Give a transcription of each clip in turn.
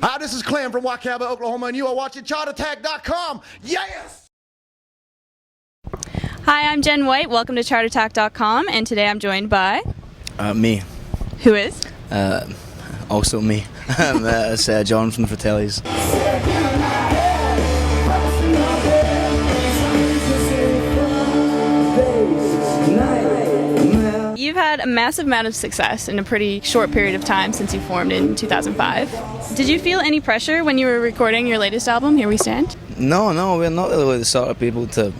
Hi, this is Clem from Wacaba, Oklahoma, and you are watching ChartAttack.com. Yes! Hi, I'm Jen White. Welcome to ChartAttack.com, and today I'm joined by... Me. Who is? Also me. It's John from the Fratellis. You've had a massive amount of success in a pretty short period of time since you formed in 2005. Did you feel any pressure when you were recording your latest album, Here We Stand? No, we're not really the sort of people to...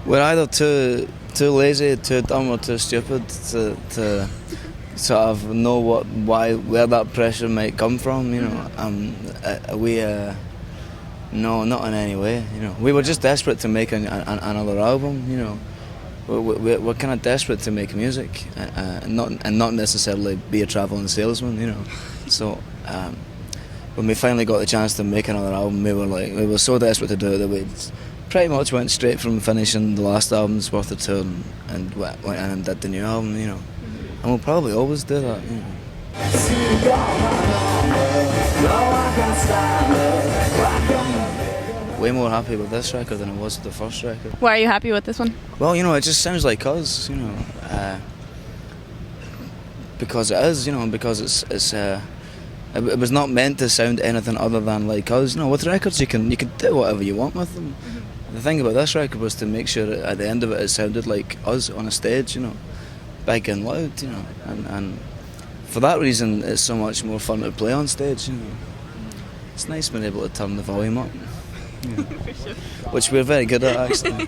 We're either too lazy, too dumb or too stupid to sort of know where that pressure might come from, you know. No, not in any way, you know. We were just desperate to make another album, you know. We're kind of desperate to make music, and not necessarily be a travelling salesman, you know. So when we finally got the chance to make another album, we were so desperate to do it that we pretty much went straight from finishing the last album's worth of tour and went in and did the new album, you know. And we'll probably always do that, you know. Way more happy with this record than I was with the first record. Why are you happy with this one? Well, you know, it just sounds like us, you know. Because it is, you know, because it was not meant to sound anything other than like us. You know, with records you can do whatever you want with them. The thing about this record was to make sure that at the end of it sounded like us on a stage, you know, big and loud, you know, and for that reason it's so much more fun to play on stage, you know. It's nice being able to turn the volume up, you know, which we're very good at actually.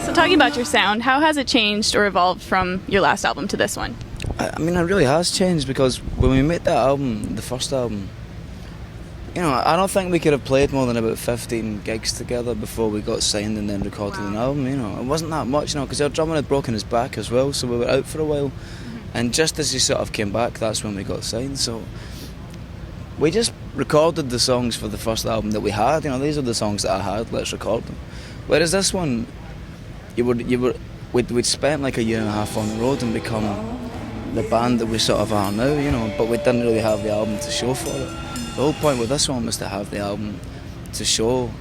So talking about your sound, how has it changed or evolved from your last album to this one? I mean, it really has changed because when we made that album, the first album, you know, I don't think we could have played more than about 15 gigs together before we got signed and then recorded an album, you know. It wasn't that much, you know, because our drummer had broken his back as well, so we were out for a while. And just as he sort of came back, that's when we got signed, so we just recorded the songs for the first album that we had, you know, these are the songs that I had, let's record them. Whereas this one, we'd spent like a year and a half on the road and become the band that we sort of are now, you know, but we didn't really have the album to show for it. The whole point with this one was to have the album to show,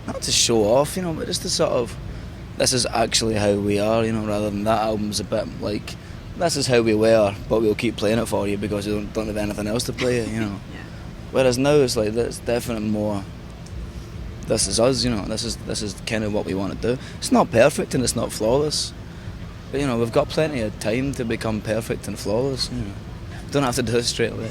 not to show off, you know, but just to sort of, this is actually how we are, you know, rather than that album's a bit like, this is how we were, but we'll keep playing it for you because you don't have anything else to play it, you know. Yeah. Whereas now it's like, there's definitely more, this is us, you know, this is kind of what we want to do. It's not perfect and it's not flawless, but you know, we've got plenty of time to become perfect and flawless, you know. Don't have to do it straight away.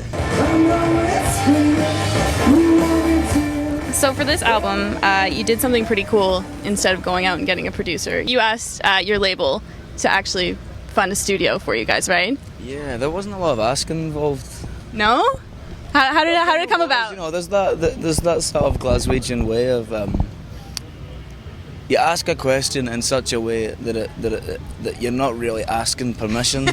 So for this album, you did something pretty cool instead of going out and getting a producer. You asked your label to actually fund a studio for you guys, right? Yeah, there wasn't a lot of asking involved. No? How did it come about? You know, there's that sort of Glaswegian way of you ask a question in such a way that you're not really asking permission,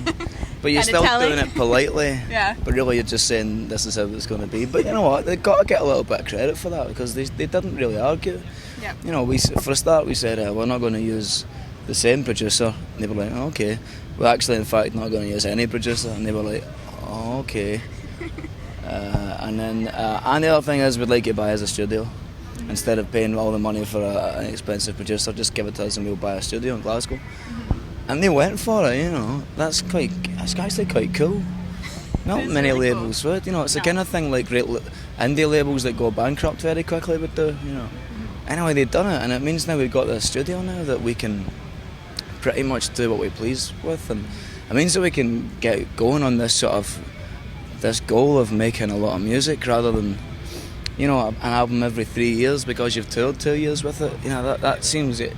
but you're still doing it politely. Yeah. But really, you're just saying this is how it's going to be. But you know what? They've got to get a little bit of credit for that because they didn't really argue. Yeah. You know, for a start we said we're not going to use the same producer. And they were like, oh, okay. We're actually, in fact, not going to use any producer. And they were like, oh, okay. And then the other thing is we'd like you to buy us a studio. Instead of paying all the money for an expensive producer, just give it to us and we'll buy a studio in Glasgow. And they went for it, you know. That's actually quite cool. Not many really labels would, you know. It's the kind of thing like great indie labels that go bankrupt very quickly would do, you know. Anyway, they've done it, and it means now we've got this studio now that we can pretty much do what we please with, and it means that we can get going on this goal of making a lot of music rather than, you know, an album every 3 years because you've toured 2 years with it. You know, that seems a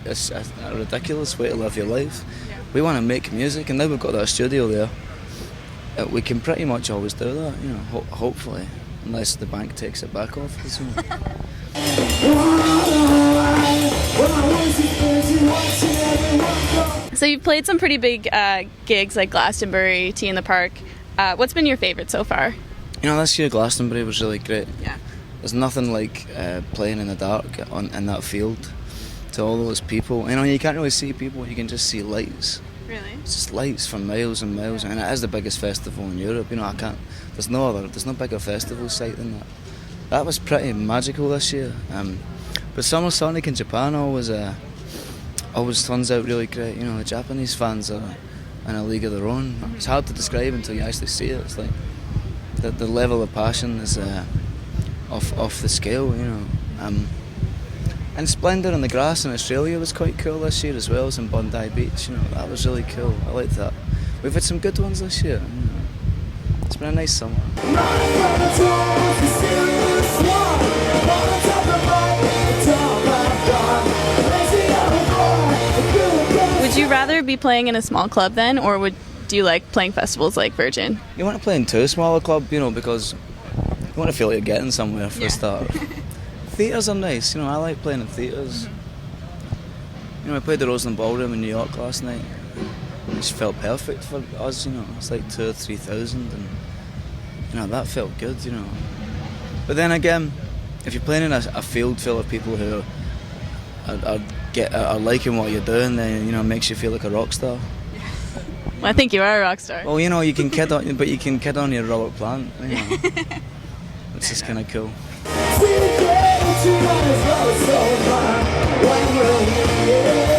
ridiculous way to live your life. Yeah. We want to make music, and now we've got that studio there. We can pretty much always do that, you know, hopefully, unless the bank takes it back off us. You know. So you've played some pretty big gigs like Glastonbury, Tea in the Park. What's been your favourite so far? You know, this year Glastonbury was really great. Yeah. There's nothing like playing in the dark in that field. to all those people. You know, you can't really see people, you can just see lights. Really? It's just lights for miles and miles, and it is the biggest festival in Europe. You know, there's no bigger festival site than that. That was pretty magical this year. But Summer Sonic in Japan always turns out really great. You know, the Japanese fans are in a league of their own. It's hard to describe until you actually see it. It's like the level of passion is off the scale, you know. And Splendour on the Grass in Australia was quite cool this year as well as in Bondi Beach. You know, that was really cool. I liked that. We've had some good ones this year. You know. It's been a nice summer. Would you rather be playing in a small club then, or do you like playing festivals like Virgin? You want to play in too small a club, you know, because you want to feel like you're getting somewhere for a start. Theatres are nice, you know, I like playing in theatres. You know, I played the Roseland Ballroom in New York last night. It just felt perfect for us, you know. It's like 2,000 or 3,000 and, you know, that felt good, you know. But then again, if you're playing in a field full of people who are liking what you're doing, then, you know, it makes you feel like a rock star. Well, I think you are a rock star. Well, you know, you can kid on your Robert Plant, you know. It's just kind of cool. We get to run as low so far. When will we get